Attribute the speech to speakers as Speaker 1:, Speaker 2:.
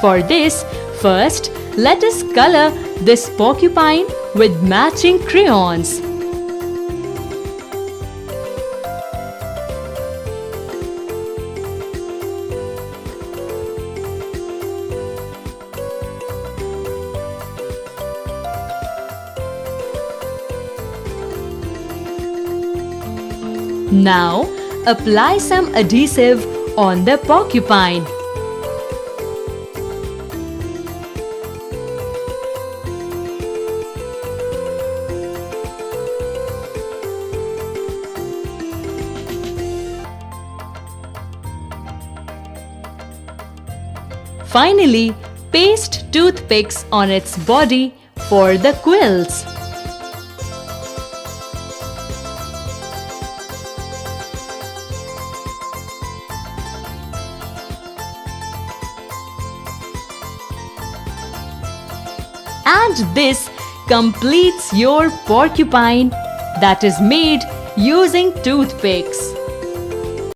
Speaker 1: For this, first let us color this porcupine with matching crayons. Now, apply some adhesive on the porcupine. Finally, paste toothpicks on its body for the quills. And this completes your porcupine that is made using toothpicks.